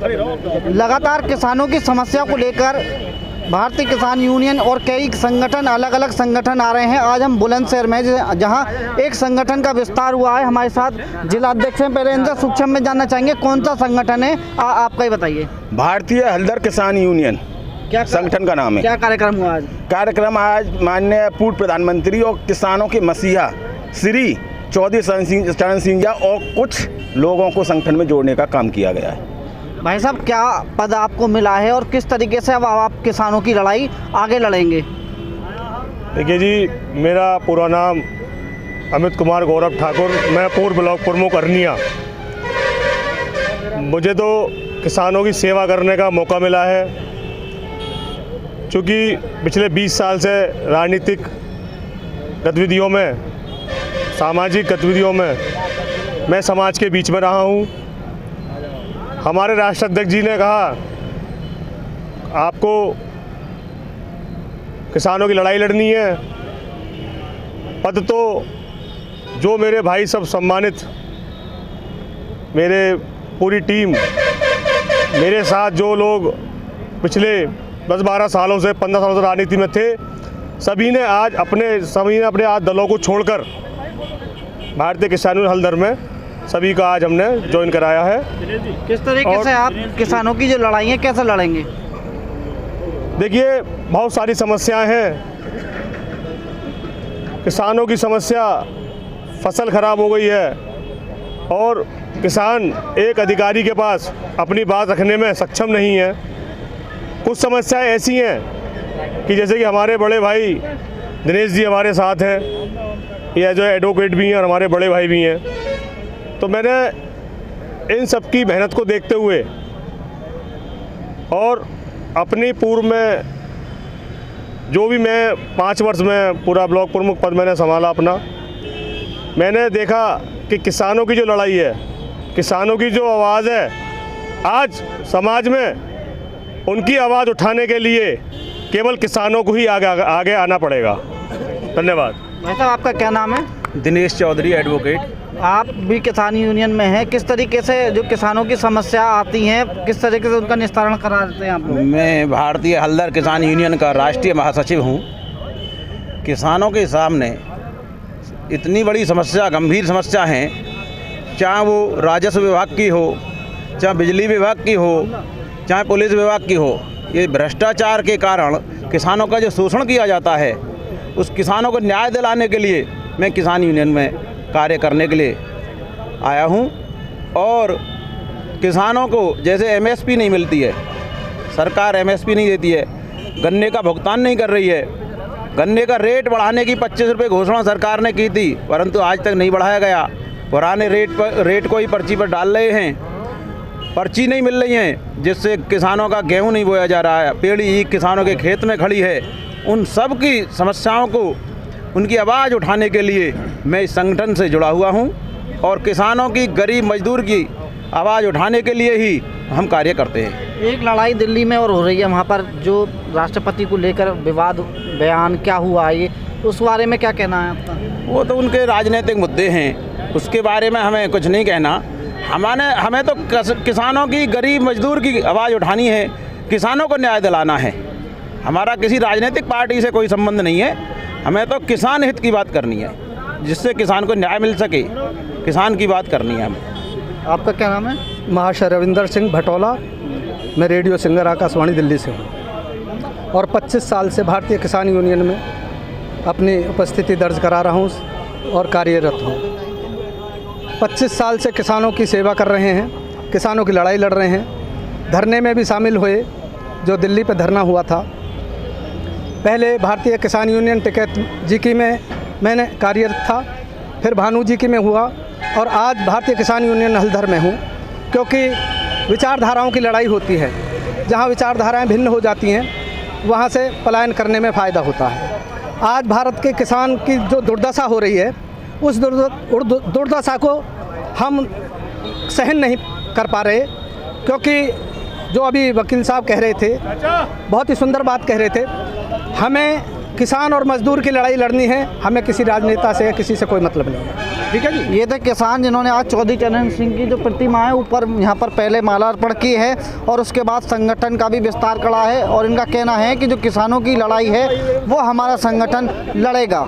लगातार किसानों की समस्या को लेकर भारतीय किसान यूनियन और कई संगठन, अलग अलग संगठन आ रहे हैं। आज हम बुलंदशहर में जहां एक संगठन का विस्तार हुआ है, हमारे साथ जिला अध्यक्ष हैं। पहले इनसे सूक्ष्म में जानना चाहेंगे कौन सा संगठन है, आपका ही बताइए। भारतीय हल्दर किसान यूनियन क्या संगठन का नाम है। क्या कार्यक्रम हुआ आज? कार्यक्रम आज माननीय पूर्व प्रधानमंत्री और किसानों के मसीहा श्री चौधरी चरण सिंह और कुछ लोगों को संगठन में जोड़ने का काम किया गया है। भाई साहब, क्या पद आपको मिला है और किस तरीके से अब आप किसानों की लड़ाई आगे लड़ेंगे? देखिए जी, मेरा पूरा नाम अमित कुमार गौरव ठाकुर, मैं पूर्व ब्लॉक प्रमुख अरनिया। मुझे तो किसानों की सेवा करने का मौका मिला है, क्योंकि पिछले 20 साल से राजनीतिक गतिविधियों में, सामाजिक गतिविधियों में मैं समाज के बीच में रहा हूँ। हमारे राष्ट्राध्यक्ष जी ने कहा आपको किसानों की लड़ाई लड़नी है। पद तो जो मेरे भाई सब सम्मानित, मेरे पूरी टीम, मेरे साथ जो लोग पिछले 10-12 सालों से 15 सालों से राजनीति में थे, सभी ने अपने आज दलों को छोड़कर भारतीय किसान यूनियन हल्दर में सभी का आज हमने ज्वाइन कराया है। किस तरीके से आप किसानों की जो लड़ाई है कैसे लड़ेंगे? देखिए, बहुत सारी समस्याएं हैं। किसानों की समस्या, फसल खराब हो गई है और किसान एक अधिकारी के पास अपनी बात रखने में सक्षम नहीं है। कुछ समस्याएं ऐसी हैं कि जैसे कि हमारे बड़े भाई दिनेश जी हमारे साथ हैं, ये जो एडवोकेट भी हैं और हमारे बड़े भाई भी हैं, तो मैंने इन सब की मेहनत को देखते हुए और अपनी पूर्व में जो भी मैं 5 वर्ष में पूरा ब्लॉक प्रमुख पद मैंने संभाला अपना, मैंने देखा कि किसानों की जो लड़ाई है, किसानों की जो आवाज़ है, आज समाज में उनकी आवाज़ उठाने के लिए केवल किसानों को ही आगे आना पड़ेगा। धन्यवाद। भाई साहब, आपका क्या नाम है? दिनेश चौधरी, एडवोकेट। आप भी किसान यूनियन में हैं, किस तरीके से जो किसानों की समस्या आती हैं किस तरीके से उनका निस्तारण करा देते हैं आप लोग? मैं भारतीय हल्दर किसान यूनियन का राष्ट्रीय महासचिव हूँ। किसानों के सामने इतनी बड़ी समस्या, गंभीर समस्या हैं, चाहे वो राजस्व विभाग की हो, चाहे बिजली विभाग की हो, चाहे पुलिस विभाग की हो। ये भ्रष्टाचार के कारण किसानों का जो शोषण किया जाता है, उस किसानों को न्याय दिलाने के लिए मैं किसान यूनियन में कार्य करने के लिए आया हूं। और किसानों को जैसे एमएसपी नहीं मिलती है, सरकार एमएसपी नहीं देती है, गन्ने का भुगतान नहीं कर रही है, गन्ने का रेट बढ़ाने की 25 रुपये घोषणा सरकार ने की थी, परंतु आज तक नहीं बढ़ाया गया। पुराने रेट को ही पर्ची पर डाल रहे हैं, पर्ची नहीं मिल रही हैं, जिससे किसानों का गेहूँ नहीं बोया जा रहा है, पेड़ी किसानों के खेत में खड़ी है। उन सब की समस्याओं को, उनकी आवाज़ उठाने के लिए मैं इस संगठन से जुड़ा हुआ हूं और किसानों की, गरीब मजदूर की आवाज़ उठाने के लिए ही हम कार्य करते हैं। एक लड़ाई दिल्ली में और हो रही है, वहां पर जो राष्ट्रपति को लेकर विवाद बयान क्या हुआ है, ये उस बारे में क्या कहना है आपका? वो तो उनके राजनीतिक मुद्दे हैं, उसके बारे में हमें कुछ नहीं कहना। हमें तो किसानों की, गरीब मजदूर की आवाज़ उठानी है, किसानों को न्याय दिलाना है। हमारा किसी राजनीतिक पार्टी से कोई संबंध नहीं है, हमें तो किसान हित की बात करनी है, जिससे किसान को न्याय मिल सके, किसान की बात करनी है हमें। आपका क्या नाम है? महाशय रविंदर सिंह भटोला, मैं रेडियो सिंगर आकाशवाणी दिल्ली से हूँ और 25 साल से भारतीय किसान यूनियन में अपनी उपस्थिति दर्ज करा रहा हूँ और कार्यरत हूँ। 25 साल से किसानों की सेवा कर रहे हैं, किसानों की लड़ाई लड़ रहे हैं। धरने में भी शामिल हुए, जो दिल्ली पे धरना हुआ था। पहले भारतीय किसान यूनियन टिकैत जी की में मैंने कार्यरत था, फिर भानु जी की में हुआ और आज भारतीय किसान यूनियन हल्दर में हूँ, क्योंकि विचारधाराओं की लड़ाई होती है। जहाँ विचारधाराएं भिन्न हो जाती हैं, वहाँ से पलायन करने में फ़ायदा होता है। आज भारत के किसान की जो दुर्दशा हो रही है, उस दुर्दशा को हम सहन नहीं कर पा रहे, क्योंकि जो अभी वकील साहब कह रहे थे, बहुत ही सुंदर बात कह रहे थे। हमें किसान और मजदूर की लड़ाई लड़नी है, हमें किसी राजनेता से या किसी से कोई मतलब नहीं है। ठीक है जी। ये थे किसान जिन्होंने आज चौधरी चरण सिंह की जो प्रतिमा है ऊपर यहाँ पर पहले मालार्पण की है और उसके बाद संगठन का भी विस्तार करा है और इनका कहना है कि जो किसानों की लड़ाई है वो हमारा संगठन लड़ेगा।